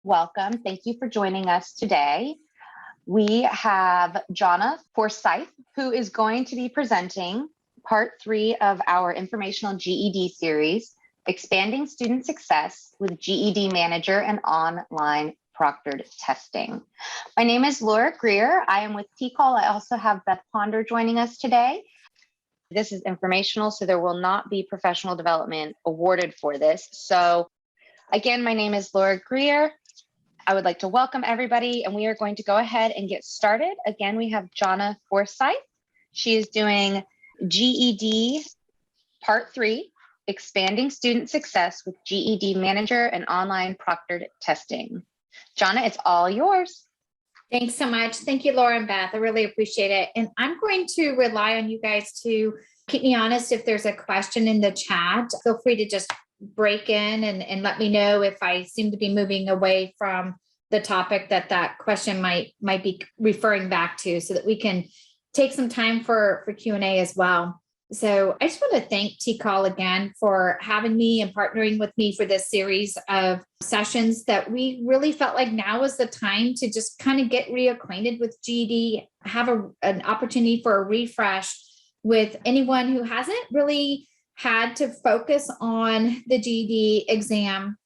Welcome. Thank you for joining us today. We have Jonna Forsyth, who is going to be presenting part 3 of our Informational GED series, Expanding Student Success with GED Manager and Online Proctored Testing. My name is Laura Greer. I am with TCAL. I also have Beth Ponder joining us today. This is informational, so there will not be professional development awarded for this. So again, my name is Laura Greer. I would like to welcome everybody, and we are going to go ahead and get started. Again, we have Jonna Forsyth. She is doing GED Part 3, Expanding Student Success with GED Manager and Online Proctored Testing. Jonna, it's all yours. Thanks so much. Thank you, Laura and Beth. I really appreciate it. And I'm going to rely on you guys to keep me honest. If there's a question in the chat, feel free to just break in and let me know if I seem to be moving away from the topic that question might be referring back to, so that we can take some time for Q&A as well. So I just want to thank TCAL again for having me and partnering with me for this series of sessions that we really felt like now was the time to just kind of get reacquainted with GED, have an opportunity for a refresh with anyone who hasn't really had to focus on the GED exam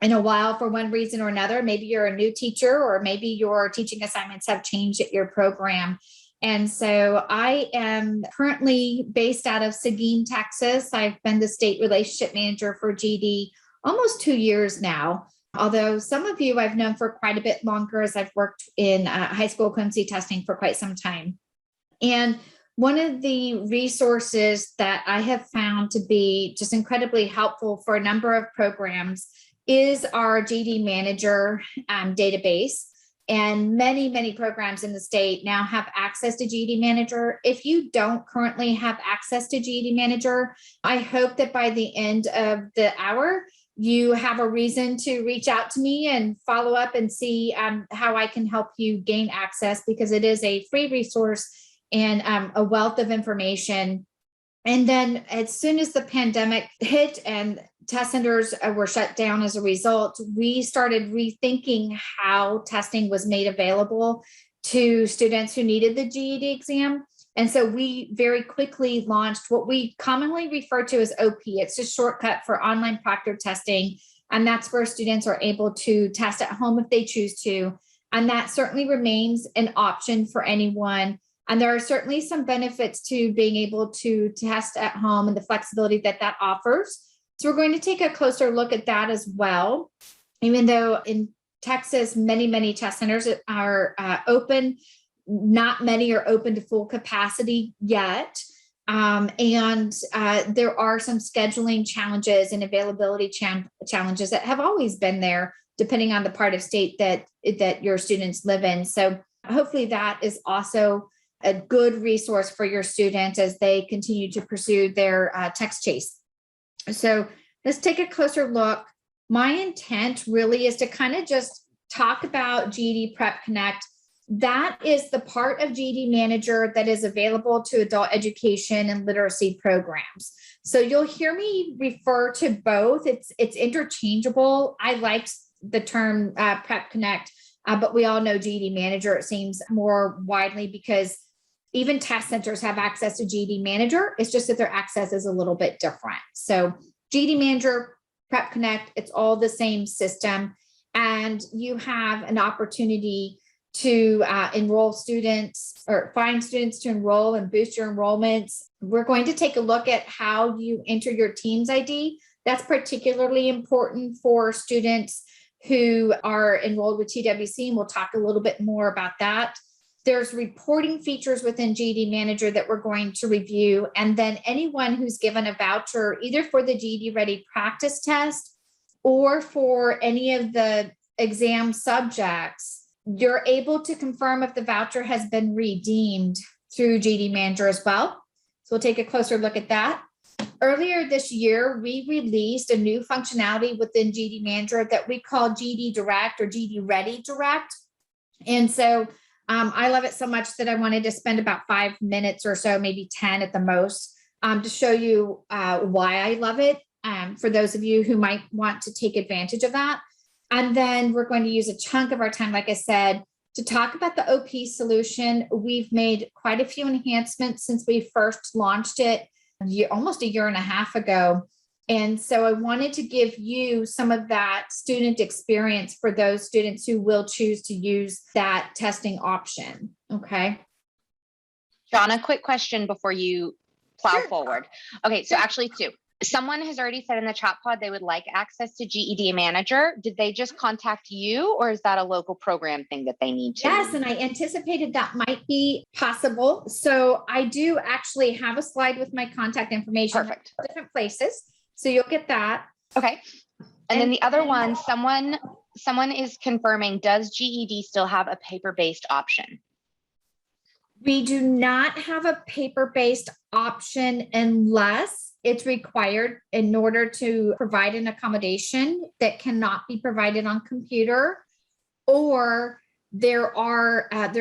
in a while for one reason or another. Maybe you're a new teacher, or maybe your teaching assignments have changed at your program. And so I am currently based out of Seguin, Texas. I've been the state relationship manager for GED almost 2 years now. Although some of you I've known for quite a bit longer, as I've worked in high school equivalency testing for quite some time. And one of the resources that I have found to be just incredibly helpful for a number of programs is our GED Manager database. And many programs in the state now have access to GED Manager. If you don't currently have access to GED Manager, I hope that by the end of the hour, you have a reason to reach out to me and follow up and see how I can help you gain access, because it is a free resource and a wealth of information. And then as soon as the pandemic hit and test centers were shut down as a result, we started rethinking how testing was made available to students who needed the GED exam. And so we very quickly launched what we commonly refer to as OP. It's a shortcut for online proctored testing. And that's where students are able to test at home if they choose to. And that certainly remains an option for anyone. And there are certainly some benefits to being able to test at home and the flexibility that offers. So we're going to take a closer look at that as well. Even though in Texas, many test centers are open, not many are open to full capacity yet. And there are some scheduling challenges and availability challenges that have always been there, depending on the part of state that your students live in. So hopefully that is also a good resource for your students as they continue to pursue their text chase. So let's take a closer look. My intent really is to kind of just talk about GED Prep Connect. That is the part of GED Manager that is available to adult education and literacy programs. So you'll hear me refer to both. It's interchangeable. I like the term Prep Connect, but we all know GED Manager, it seems, more widely, because even test centers have access to GED Manager. It's just that their access is a little bit different. So GED Manager, Prep Connect, it's all the same system. And you have an opportunity to enroll students or find students to enroll and boost your enrollments. We're going to take a look at how you enter your Teams ID. That's particularly important for students who are enrolled with TWC, and we'll talk a little bit more about that. There's reporting features within GED Manager that we're going to review. And then anyone who's given a voucher, either for the GED Ready practice test or for any of the exam subjects, you're able to confirm if the voucher has been redeemed through GED Manager as well. So we'll take a closer look at that. Earlier this year, we released a new functionality within GED Manager that we call GED Direct or GED Ready Direct. And so I love it so much that I wanted to spend about 5 minutes or so, maybe 10 at the most, to show you why I love it, for those of you who might want to take advantage of that. And then we're going to use a chunk of our time, like I said, to talk about the OP solution. We've made quite a few enhancements since we first launched it almost a year and a half ago. And so I wanted to give you some of that student experience for those students who will choose to use that testing option. Okay. John, a quick question before you plow Sure. forward. Okay, so actually two. Someone has already said in the chat pod they would like access to GED Manager. Did they just contact you, or is that a local program thing that they need to? Yes, and I anticipated that might be possible. So I do actually have a slide with my contact information. Perfect. In different places. So you'll get that. Okay. And then the other one, someone is confirming, does GED still have a paper-based option? We do not have a paper-based option unless it's required in order to provide an accommodation that cannot be provided on computer, or there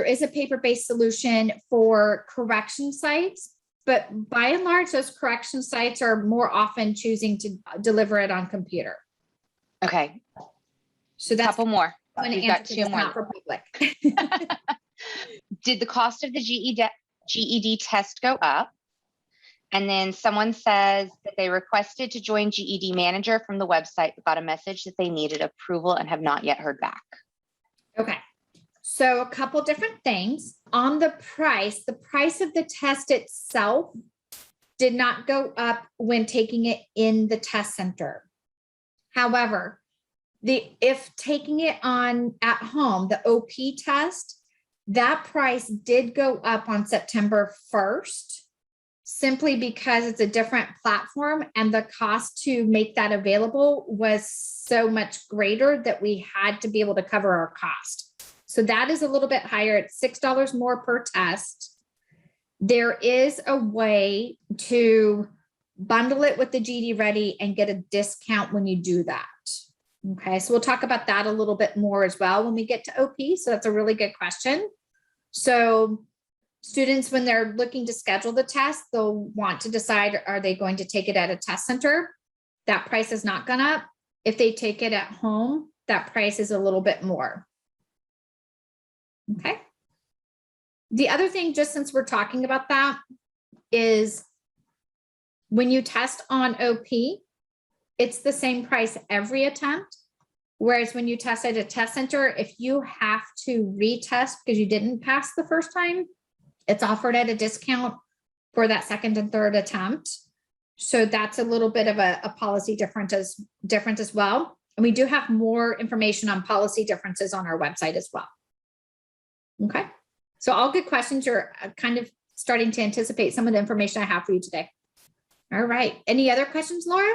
is a paper-based solution for correction sites, but by and large, those correction sites are more often choosing to deliver it on computer. Okay. So that's a couple more. We've got two more. Not for public. Did the cost of the GED test go up? And then someone says that they requested to join GED Manager from the website, but got a message that they needed approval and have not yet heard back. Okay. So a couple different things. On the price of the test itself did not go up when taking it in the test center. However, if taking it on at home, the OP test, that price did go up on September 1st, simply because it's a different platform and the cost to make that available was so much greater that we had to be able to cover our cost. So that is a little bit higher. It's $6 more per test. There is a way to bundle it with the GED Ready and get a discount when you do that. Okay, so we'll talk about that a little bit more as well when we get to OP. So that's a really good question. So students, when they're looking to schedule the test, they'll want to decide, are they going to take it at a test center? That price has not gone up. If they take it at home, that price is a little bit more. Okay. The other thing, just since we're talking about that, is when you test on OP, it's the same price every attempt. Whereas when you test at a test center, if you have to retest because you didn't pass the first time, it's offered at a discount for that second and third attempt. So that's a little bit of a policy different as well. And we do have more information on policy differences on our website as well. Okay. So all good questions. You're kind of starting to anticipate some of the information I have for you today. All right. Any other questions, Laura?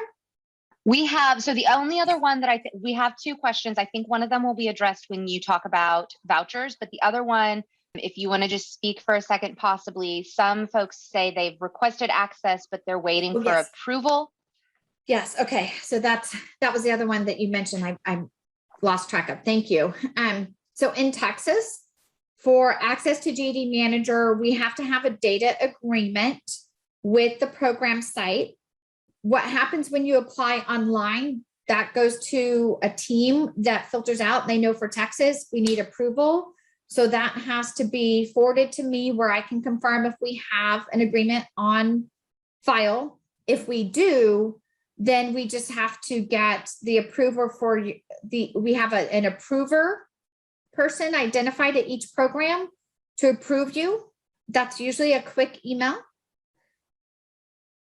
We have, so the only other one that we have two questions. I think one of them will be addressed when you talk about vouchers, but the other one, if you want to just speak for a second, possibly, some folks say they've requested access, but they're waiting for approval. Yes. Okay. So that was the other one that you mentioned. I lost track of. Thank you. So in Texas, for access to GED Manager, we have to have a data agreement with the program site. What happens when you apply online, that goes to a team that filters out. They know for Texas, we need approval. So that has to be forwarded to me where I can confirm if we have an agreement on file. If we do, then we just have to get the approver for we have an approver person identified at each program to approve you. That's usually a quick email.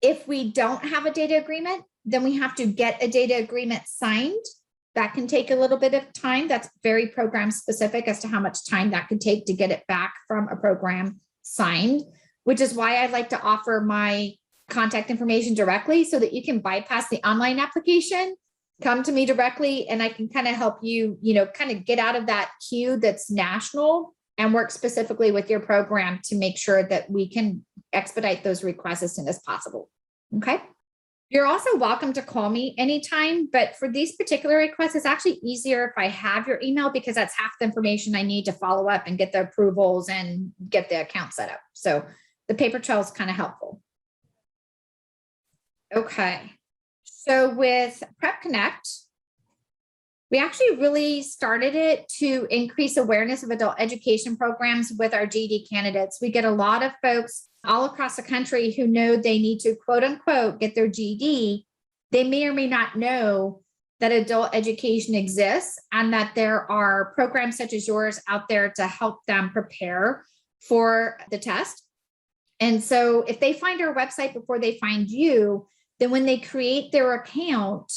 If we don't have a data agreement, then we have to get a data agreement signed. That can take a little bit of time. That's very program specific as to how much time that could take to get it back from a program signed, which is why I'd like to offer my contact information directly so that you can bypass the online application, come to me directly, and I can kind of help you, kind of get out of that queue that's national and work specifically with your program to make sure that we can expedite those requests as soon as possible. Okay. You're also welcome to call me anytime, but for these particular requests, it's actually easier if I have your email because that's half the information I need to follow up and get the approvals and get the account set up. So the paper trail is kind of helpful. Okay. So with Prep Connect, We actually really started it to increase awareness of adult education programs with our GED candidates. We get a lot of folks all across the country who know they need to, quote unquote, get their GED. They may or may not know that adult education exists and that there are programs such as yours out there to help them prepare for the test. And so if they find our website before they find you, then when they create their account,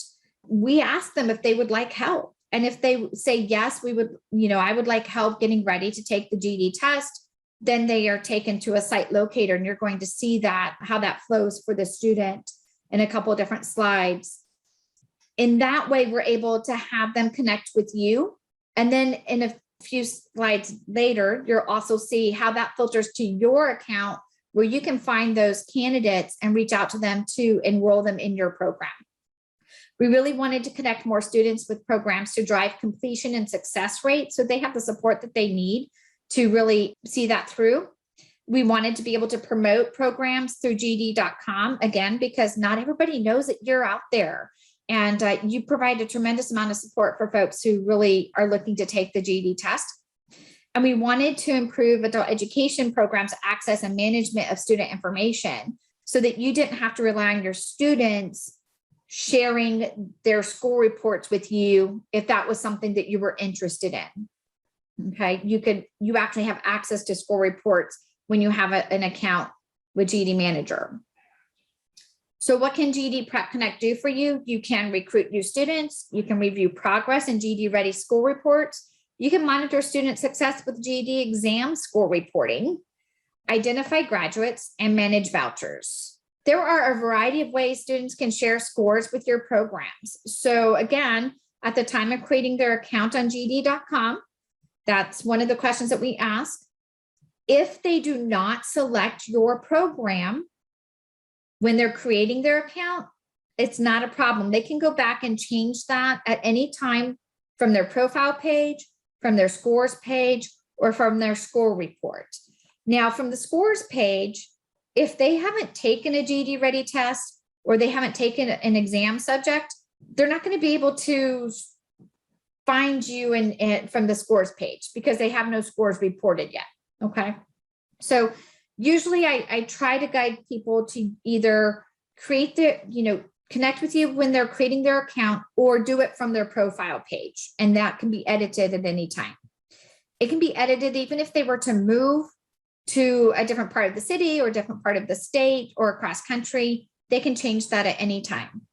we ask them if they would like help. And if they say, yes, we would, I would like help getting ready to take the GED test, then they are taken to a site locator, and you're going to see that, how that flows for the student in a couple of different slides. In that way, we're able to have them connect with you. And then in a few slides later, you'll also see how that filters to your account, where you can find those candidates and reach out to them to enroll them in your program. We really wanted to connect more students with programs to drive completion and success rate, so they have the support that they need to really see that through. We wanted to be able to promote programs through GED.com, again, because not everybody knows that you're out there. And you provide a tremendous amount of support for folks who really are looking to take the GED test. And we wanted to improve adult education programs' access and management of student information, so that you didn't have to rely on your students sharing their school reports with you if that was something that you were interested in. Okay, you actually have access to school reports when you have an account with GED Manager. So what can GED Prep Connect do for you? You can recruit new students, you can review progress in GED Ready school reports, you can monitor student success with GED exam score reporting, identify graduates, and manage vouchers. There are a variety of ways students can share scores with your programs. So again, at the time of creating their account on GED.com, that's one of the questions that we ask. If they do not select your program when they're creating their account, it's not a problem. They can go back and change that at any time from their profile page, from their scores page, or from their score report. Now, from the scores page, if they haven't taken a GED Ready test or they haven't taken an exam subject, they're not going to be able to find you from the scores page because they have no scores reported yet. Okay. So usually I try to guide people to either create connect with you when they're creating their account, or do it from their profile page. And that can be edited at any time. It can be edited even if they were to move to a different part of the city or a different part of the state or across country. They can change that at any time.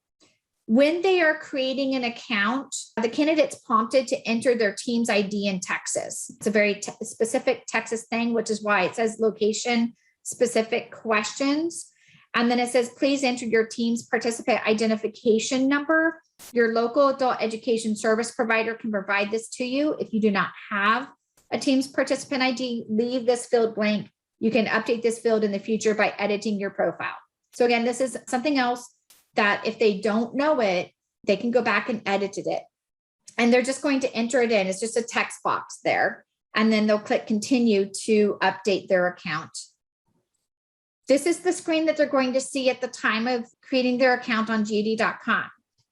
When they are creating an account, the candidate's prompted to enter their team's ID in Texas. It's a very specific Texas thing, which is why it says location specific questions. And then it says, please enter your team's participant identification number. Your local adult education service provider can provide this to you. If you do not have a team's participant ID, leave this field blank. You can update this field in the future by editing your profile. So again, this is something else that if they don't know it, they can go back and edit it. And they're just going to enter it in. It's just a text box there. And then they'll click continue to update their account. This is the screen that they're going to see at the time of creating their account on GED.com.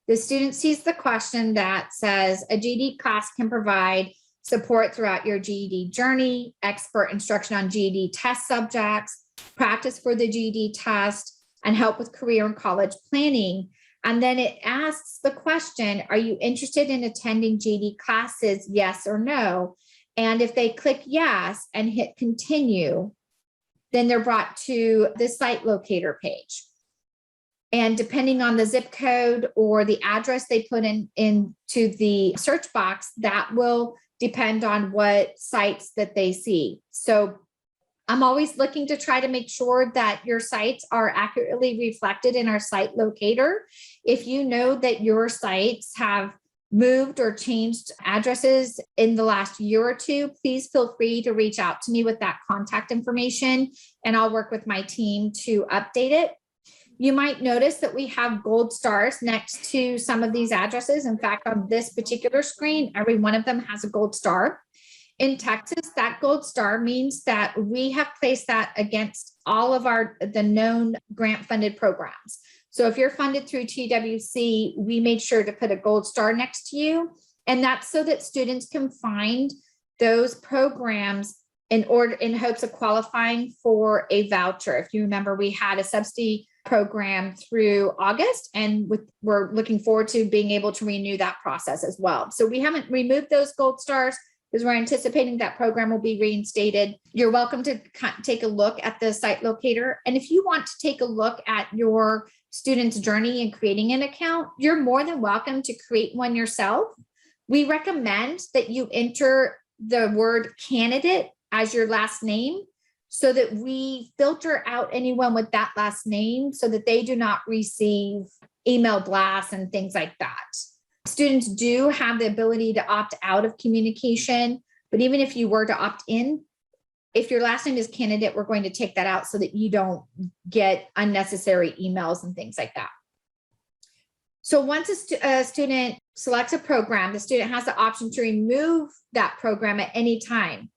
The student sees the question that says, a GED class can provide support throughout your GED journey, expert instruction on GED test subjects, practice for the GED test, and help with career and college planning. And then it asks the question, are you interested in attending GED classes, yes or no? And if they click yes and hit continue, then they're brought to the site locator page. And depending on the zip code or the address they put into the search box, that will depend on what sites that they see. So I'm always looking to try to make sure that your sites are accurately reflected in our site locator. If you know that your sites have moved or changed addresses in the last year or two, please feel free to reach out to me with that contact information, and I'll work with my team to update it. You might notice that we have gold stars next to some of these addresses. In fact, on this particular screen, every one of them has a gold star. In Texas, that gold star means that we have placed that against all of the known grant funded programs. So if you're funded through TWC, we made sure to put a gold star next to you. And that's so that students can find those programs in hopes of qualifying for a voucher. If you remember, we had a subsidy program through August, and we're looking forward to being able to renew that process as well. So we haven't removed those gold stars because we're anticipating that program will be reinstated. You're welcome to take a look at the site locator. And if you want to take a look at your student's journey in creating an account, you're more than welcome to create one yourself. We recommend that you enter the word candidate as your last name so that we filter out anyone with that last name so that they do not receive email blasts and things like that. Students do have the ability to opt out of communication, but even if you were to opt in, if your last name is candidate, we're going to take that out so that you don't get unnecessary emails and things like that. So once a student selects a program, the student has the option to remove that program at any time,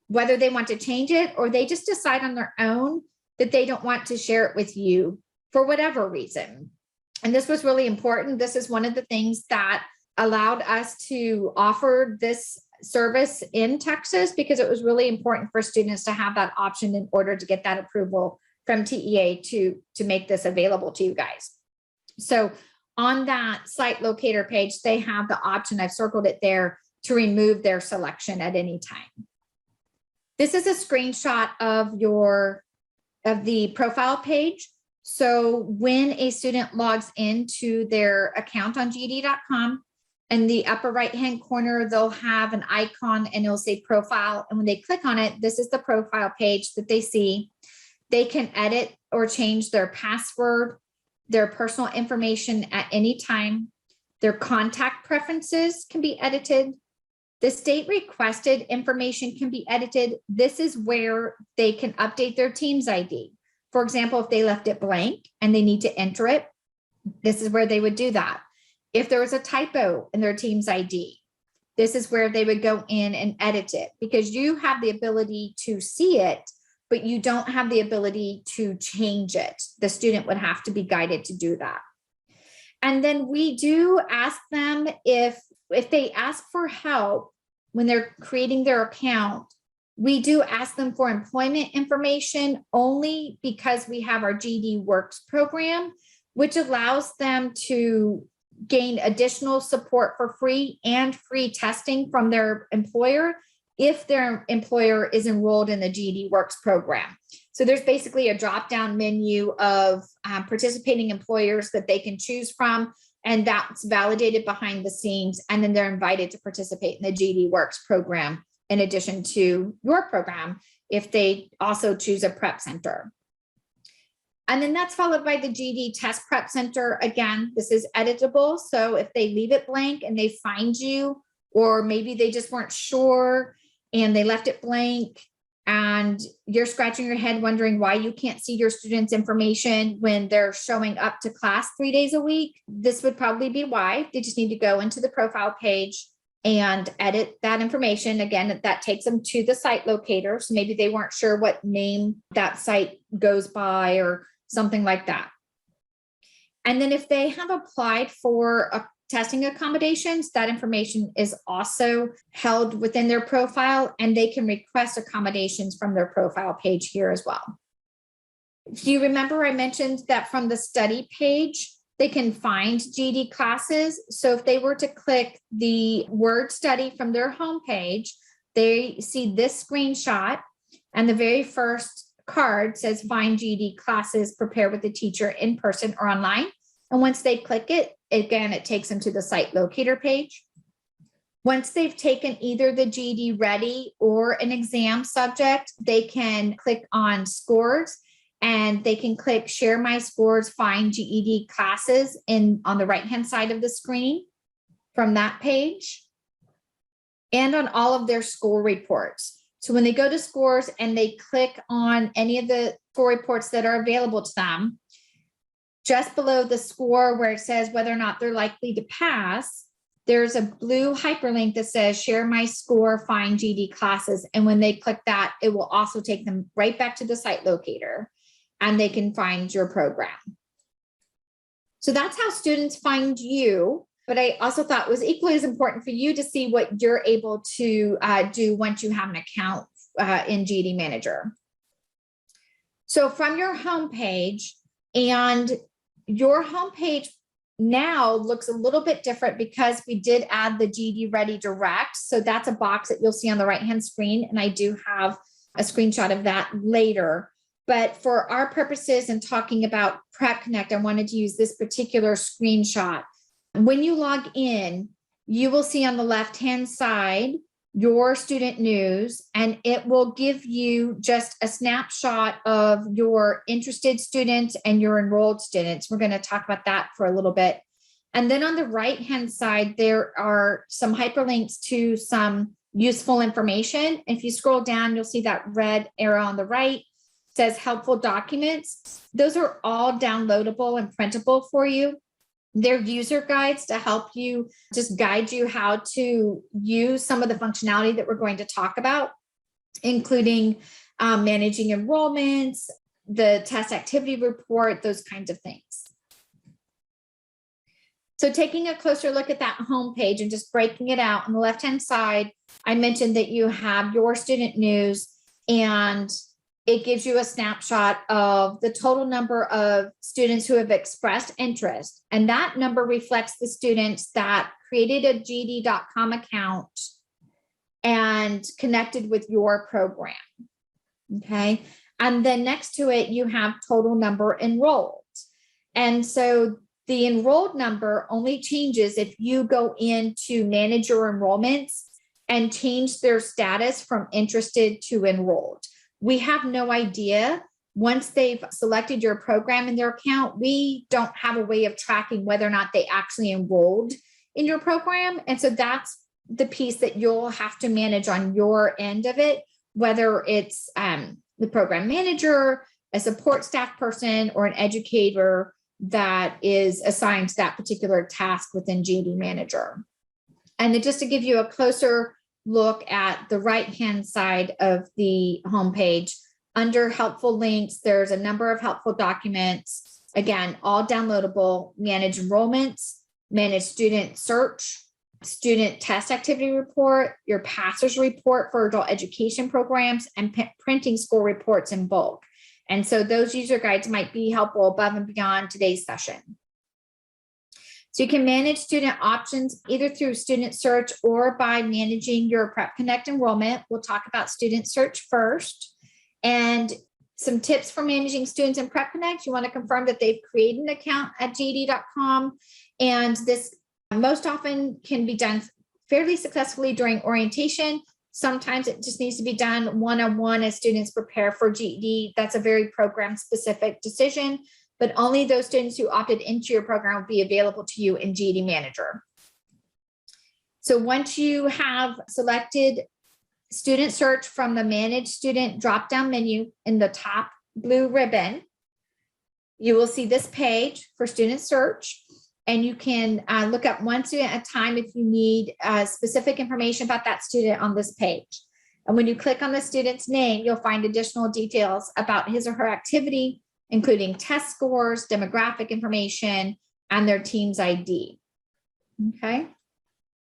whether they want to change it or they just decide on their own that they don't want to share it with you for whatever reason. And this was really important. This is one of the things that allowed us to offer this service in Texas, because it was really important for students to have that option in order to get that approval from TEA to make this available to you guys. So on that site locator page, they have the option, I've circled it there, to remove their selection at any time. This is a screenshot of the profile page. So when a student logs into their account on GED.com, in the upper right-hand corner, they'll have an icon and it'll say profile. And when they click on it, this is the profile page that they see. They can edit or change their password, their personal information at any time. Their contact preferences can be edited. The state requested information can be edited. This is where they can update their Teams ID. For example, if they left it blank and they need to enter it, this is where they would do that. If there was a typo in their Teams ID, this is where they would go in and edit it, because you have the ability to see it, but you don't have the ability to change it. The student would have to be guided to do that. And then we do ask them if they ask for help when they're creating their account, we do ask them for employment information only because we have our GED Works program, which allows them to gain additional support for free and free testing from their employer if their employer is enrolled in the GED Works program. So there's basically a drop-down menu of participating employers that they can choose from, and that's validated behind the scenes, and then they're invited to participate in the GED Works program in addition to your program if they also choose a prep center. And then that's followed by the GED Test Prep Center. Again, this is editable. So if they leave it blank and they find you, or maybe they just weren't sure and they left it blank and you're scratching your head wondering why you can't see your students' information when they're showing up to class 3 days a week, this would probably be why. They just need to go into the profile page and edit that information. Again, that takes them to the site locator. So maybe they weren't sure what name that site goes by or something like that. And then if they have applied for a testing accommodations, that information is also held within their profile, and they can request accommodations from their profile page here as well. If you remember, I mentioned that from the study page, they can find GED classes. So if they were to click the word study from their homepage, they see this screenshot, and the very first card says find GED classes, prepare with the teacher in person or online. And once they click it, again, it takes them to the site locator page. Once they've taken either the GED Ready or an exam subject, they can click on scores, and they can click share my scores, find GED classes on the right-hand side of the screen from that page, and on all of their score reports. So when they go to scores and they click on any of the score reports that are available to them, just below the score where it says whether or not they're likely to pass, there's a blue hyperlink that says share my score, find GED classes. And when they click that, it will also take them right back to the site locator, and they can find your program. So that's how students find you. but I also thought it was equally as important for you to see what you're able to do once you have an account in GED Manager. So from your homepage, and your homepage now looks a little bit different because we did add the GED Ready Direct. So that's a box that you'll see on the right-hand screen. And I do have a screenshot of that later. But for our purposes and talking about Prep Connect, I wanted to use this particular screenshot. When you log in, you will see on the left-hand side your student news, and it will give you just a snapshot of your interested students and your enrolled students. We're going to talk about that for a little bit. And then on the right-hand side, there are some hyperlinks to some useful information. If you scroll down, you'll see that red arrow on the right says helpful documents. Those are all downloadable and printable for you. They're user guides to help you, just guide you how to use some of the functionality that we're going to talk about, including managing enrollments, the test activity report, those kinds of things. So taking a closer look at that homepage and just breaking it out on the left-hand side, I mentioned that you have your student news, and it gives you a snapshot of the total number of students who have expressed interest. And that number reflects the students that created a GED.com account and connected with your program. Okay. And then next to it, you have total number enrolled. And so the enrolled number only changes if you go in to manage your enrollments and change their status from interested to enrolled. We have no idea. Once they've selected your program in their account, we don't have a way of tracking whether or not they actually enrolled in your program. And so that's the piece that you'll have to manage on your end of it, whether it's the program manager, a support staff person, or an educator that is assigned to that particular task within GED Manager. And then just to give you a closer look at the right-hand side of the homepage, under helpful links, there's a number of helpful documents, again, all downloadable: manage enrollments, manage student search, student test activity report, your passers report for adult education programs, and printing score reports in bulk. And so those user guides might be helpful above and beyond today's session. So you can manage student options either through student search or by managing your Prep Connect enrollment. We'll talk about student search first. And some tips for managing students in Prep Connect: you want to confirm that they've created an account at GED.com. And this most often can be done fairly successfully during orientation. Sometimes it just needs to be done one-on-one as students prepare for GED. That's a very program-specific decision, but only those students who opted into your program will be available to you in GED Manager. So once you have selected student search from the Manage Student drop-down menu in the top blue ribbon, you will see this page for student search, and you can look up one student at a time if you need specific information about that student on this page. And when you click on the student's name, you'll find additional details about his or her activity, including test scores, demographic information, and their team's ID. Okay.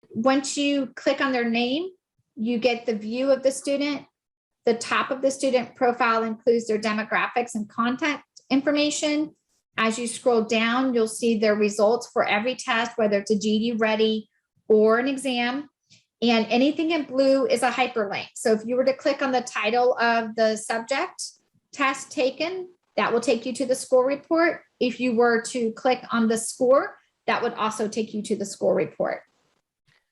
Once you click on their name, you get the view of the student. The top of the student profile includes their demographics and contact information. As you scroll down, you'll see their results for every test, whether it's a GED Ready or an exam. And anything in blue is a hyperlink. So if you were to click on the title of the subject test taken, that will take you to the score report. If you were to click on the score, that would also take you to the score report.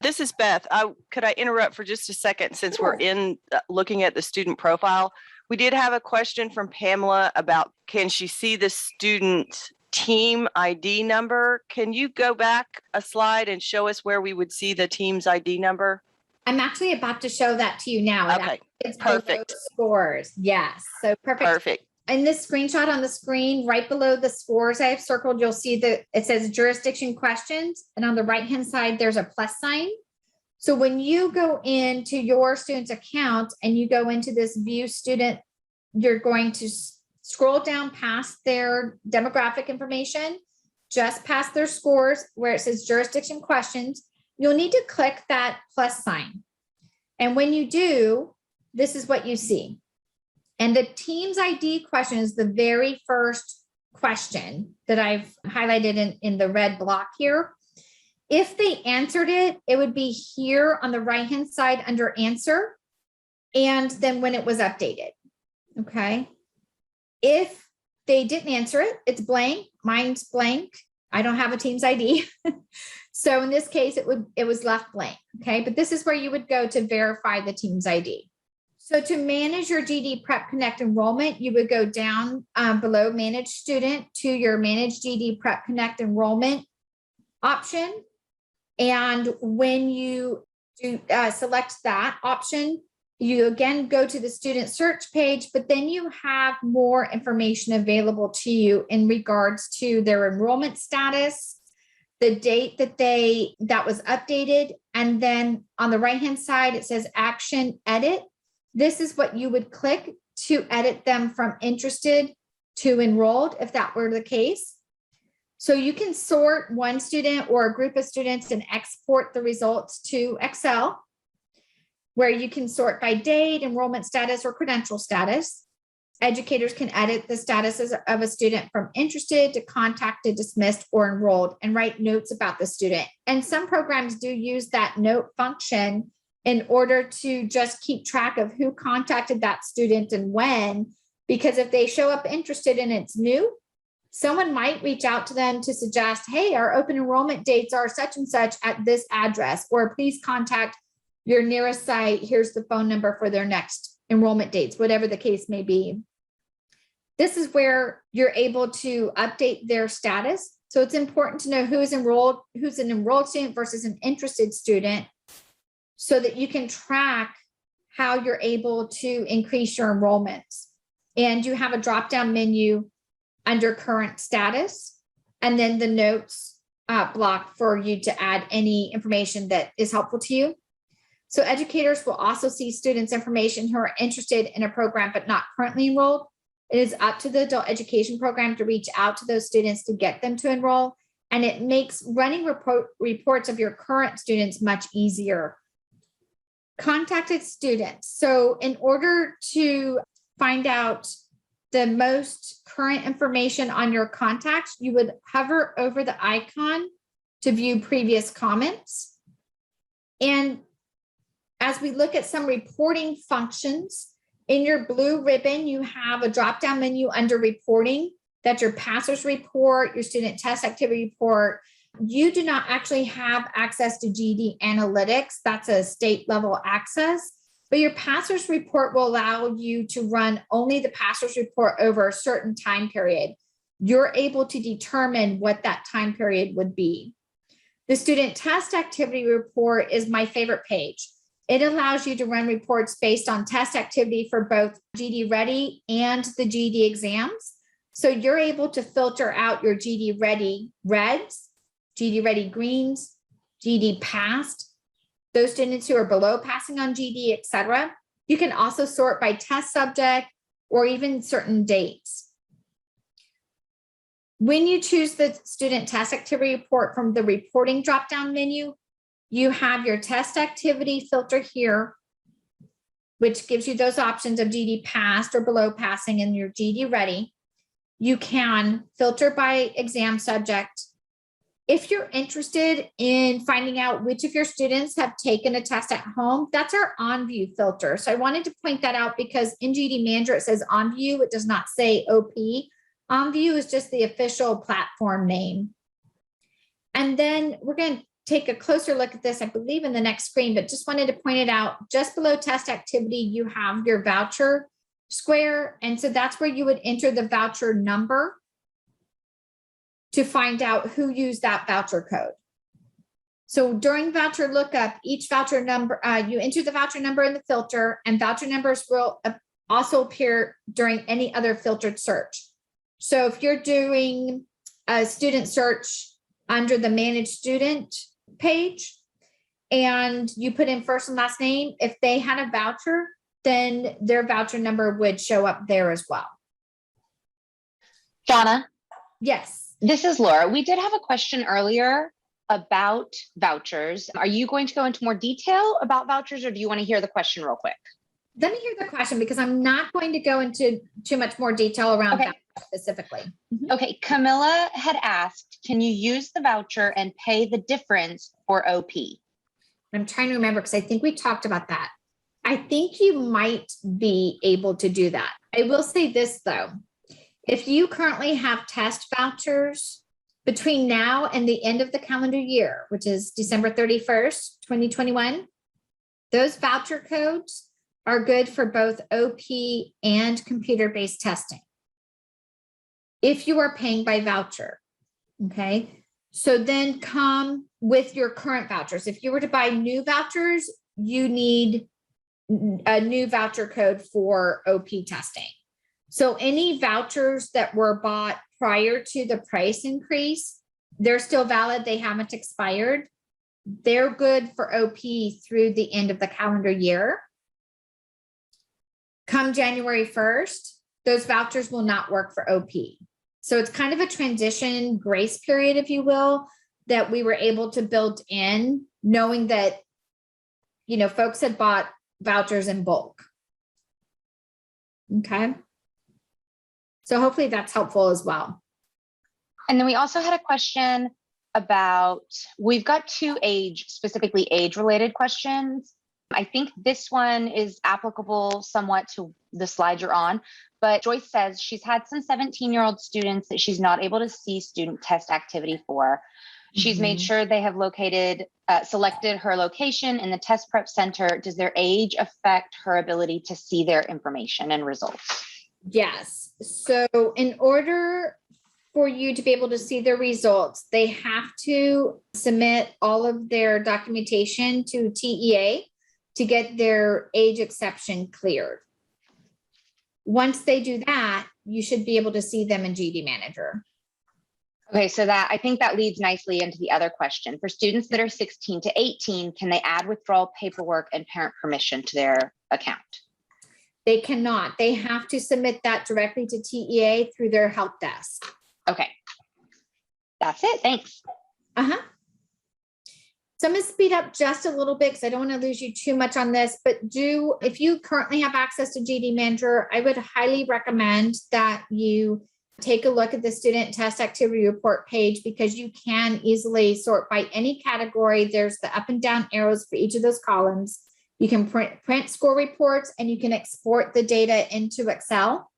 This is Beth. Could I interrupt for just a second, since we're in looking at the student profile? We did have a question from Pamela about, can she see the student team ID number? Can you go back a slide and show us where we would see the team's ID number? I'm actually about to show that to you now. Okay, it's perfect. Scores. Yes. So perfect. Perfect. In this screenshot on the screen, right below the scores I have circled, you'll see that it says jurisdiction questions. And on the right-hand side, there's a plus sign. So when you go into your student's account and you go into this view student, you're going to scroll down past their demographic information just past their scores where it says jurisdiction questions, you'll need to click that plus sign. And when you do, this is what you see. And the team's ID question is the very first question that I've highlighted in the red block here. If they answered it, it would be here on the right-hand side under answer, and then when it was updated, okay? If they didn't answer it, it's blank, mine's blank. I don't have a team's ID. So in this case, it was left blank, okay? But this is where you would go to verify the team's ID. So to manage your GED Prep Connect enrollment, you would go down below Manage Student to your Manage GED Prep Connect enrollment option. And when you do select that option, you again go to the student search page, but then you have more information available to you in regards to their enrollment status, the date that was updated, and then on the right-hand side, it says Action Edit. This is what you would click to edit them from interested to enrolled, if that were the case. So you can sort one student or a group of students and export the results to Excel, where you can sort by date, enrollment status, or credential status. Educators can edit the statuses of a student from interested to contacted, dismissed, or enrolled, and write notes about the student. And some programs do use that note function in order to just keep track of who contacted that student and when, because if they show up interested and it's new, someone might reach out to them to suggest, hey, our open enrollment dates are such and such at this address, or please contact your nearest site. Here's the phone number for their next enrollment dates, whatever the case may be. This is where you're able to update their status. So it's important to know who's enrolled, who's an enrolled student versus an interested student, so that you can track how you're able to increase your enrollments. And you have a drop-down menu under current status, and then the notes block for you to add any information that is helpful to you. So educators will also see students' information who are interested in a program but not currently enrolled. It is up to the adult education program to reach out to those students to get them to enroll. And it makes running reports of your current students much easier. Contacted students. So in order to find out the most current information on your contacts, you would hover over the icon to view previous comments. And as we look at some reporting functions, in your blue ribbon, you have a drop-down menu under reporting. That's your passers report, your student test activity report. You do not actually have access to GED analytics. That's a state level access. But your passers report will allow you to run only the passers report over a certain time period. You're able to determine what that time period would be. The student test activity report is my favorite page. It allows you to run reports based on test activity for both GED Ready and the GED exams. So you're able to filter out your GED Ready reds, GED Ready greens, GED passed, those students who are below passing on GED, et cetera. You can also sort by test subject or even certain dates. When you choose the student test activity report from the reporting drop-down menu, you have your test activity filter here, which gives you those options of GED passed or below passing and your GED Ready. You can filter by exam subject. If you're interested in finding out which of your students have taken a test at home, that's our on-view filter. So I wanted to point that out because in GED Manager, it says on-view, it does not say OP. On-view is just the official platform name. And then we're going to take a closer look at this, I believe, in the next screen, but just wanted to point it out. Just below test activity, you have your voucher square. And so that's where you would enter the voucher number to find out who used that voucher code. So during voucher lookup, each voucher number, you enter the voucher number in the filter, and voucher numbers will also appear during any other filtered search. So if you're doing a student search under the Manage Student page and you put in first and last name, if they had a voucher, then their voucher number would show up there as well. Jonna? Yes. This is Laura. We did have a question earlier about vouchers. Are you going to go into more detail about vouchers, or do you want to hear the question real quick? Let me hear the question because I'm not going to go into too much more detail around Okay. that specifically. Okay, Camilla had asked, can you use the voucher and pay the difference for OP? I'm trying to remember because I think we talked about that. I think you might be able to do that. I will say this though, if you currently have test vouchers between now and the end of the calendar year, which is December 31st, 2021, those voucher codes are good for both OP and computer-based testing. If you are paying by voucher, okay? So then come with your current vouchers. If you were to buy new vouchers, you need a new voucher code for OP testing. So any vouchers that were bought prior to the price increase, they're still valid. They haven't expired. They're good for OP through the end of the calendar year. Come January 1st, those vouchers will not work for OP. So it's kind of a transition grace period, if you will, that we were able to build in, knowing that, you know, folks had bought vouchers in bulk. Okay. So hopefully that's helpful as well. And then we also had a question about, we've got two specifically age-related questions. I think this one is applicable somewhat to the slide you're on, but Joyce says she's had some 17-year-old students that she's not able to see student test activity for. She's made sure they have selected her location in the test prep center. Does their age affect her ability to see their information and results? Yes. So in order for you to be able to see the results, they have to submit all of their documentation to TEA to get their age exception cleared. Once they do that, you should be able to see them in GED Manager. Okay, so I think that leads nicely into the other question. For students that are 16 to 18, can they add withdrawal paperwork and parent permission to their account? They cannot. They have to submit that directly to TEA through their help desk. Okay, that's it. Thanks. So I'm going to speed up just a little bit because I don't want to lose you too much on this, but if you currently have access to GED Manager, I would highly recommend that you take a look at the student test activity report page because you can easily sort by any category. There's the up and down arrows for each of those columns. You can print score reports and you can export the data into Excel.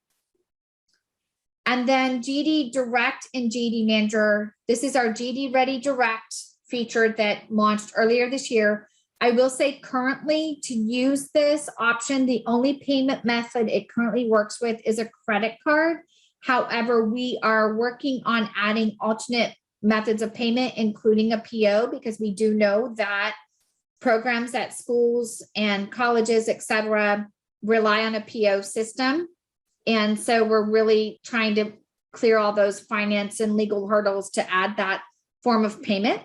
And then GED Direct in GED Manager. This is our GED Ready Direct feature that launched earlier this year. I will say currently to use this option, the only payment method it currently works with is a credit card. However, we are working on adding alternate methods of payment, including a PO, because we do know that programs at schools and colleges, et cetera, rely on a PO system. And so we're really trying to clear all those finance and legal hurdles to add that form of payment.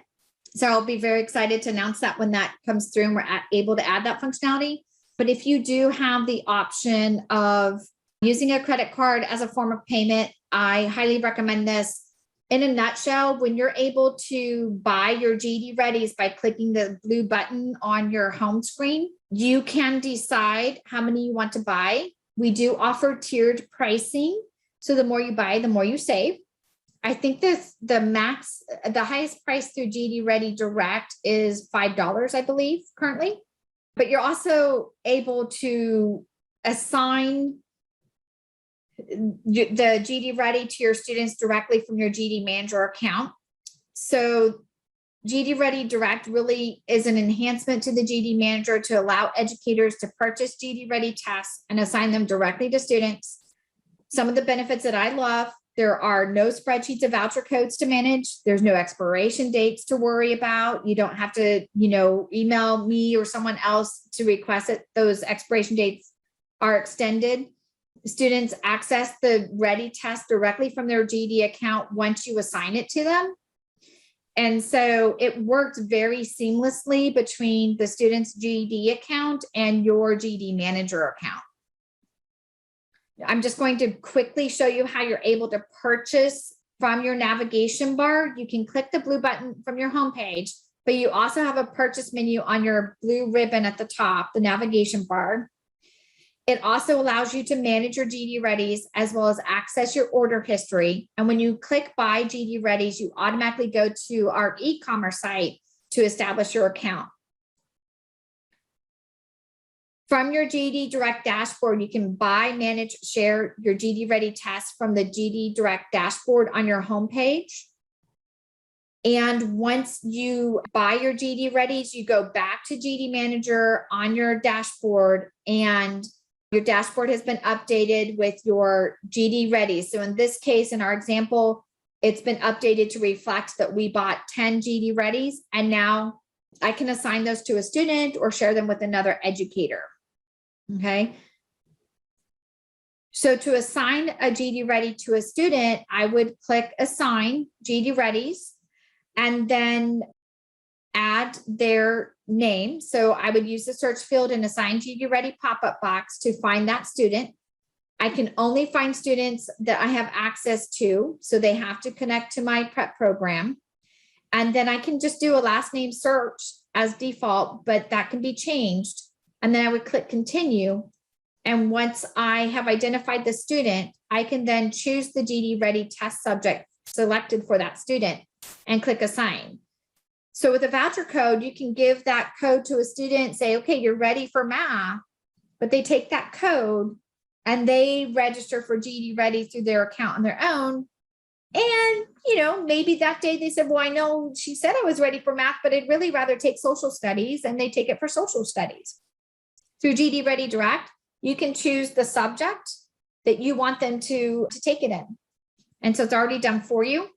So I'll be very excited to announce that when that comes through and we're able to add that functionality. But if you do have the option of using a credit card as a form of payment, I highly recommend this. In a nutshell, when you're able to buy your GED Readies by clicking the blue button on your home screen, you can decide how many you want to buy. We do offer tiered pricing. So the more you buy, the more you save. I think the highest price through GED Ready Direct is $5, I believe, currently. But you're also able to assign the GED Ready to your students directly from your GED Manager account. So GED Ready Direct really is an enhancement to the GED Manager to allow educators to purchase GED Ready tests and assign them directly to students. Some of the benefits that I love: there are no spreadsheets of voucher codes to manage. There's no expiration dates to worry about. You don't have to, email me or someone else to request that those expiration dates are extended. Students access the Ready test directly from their GED account once you assign it to them. And so it works very seamlessly between the student's GED account and your GED Manager account. I'm just going to quickly show you how you're able to purchase from your navigation bar, you can click the blue button from your homepage, but you also have a purchase menu on your blue ribbon at the top, the navigation bar. It also allows you to manage your GED Readies as well as access your order history. And when you click buy GED Readies, you automatically go to our e-commerce site to establish your account. From your GED Direct dashboard, you can buy, manage, share your GED Ready tests from the GED Direct dashboard on your homepage. And once you buy your GED Readies, you go back to GED Manager on your dashboard, and your dashboard has been updated with your GED Readies. So in this case, in our example, it's been updated to reflect that we bought 10 GED Readies, and now I can assign those to a student or share them with another educator. Okay. So to assign a GED Ready to a student, I would click assign GED Readies and then add their name. So I would use the search field and assign GED Ready pop-up box to find that student. I can only find students that I have access to, so they have to connect to my prep program. And then I can just do a last name search as default, but that can be changed. And then I would click continue. And once I have identified the student, I can then choose the GED Ready test subject selected for that student and click assign. So with a voucher code, you can give that code to a student, say, okay, you're ready for math, but they take that code and they register for GED Ready through their account on their own. And, you know, maybe that day they said, well, I know she said I was ready for math, but I'd really rather take social studies, and they take it for social studies. Through GED Ready Direct, you can choose the subject that you want them to take it in. And so it's already done for you.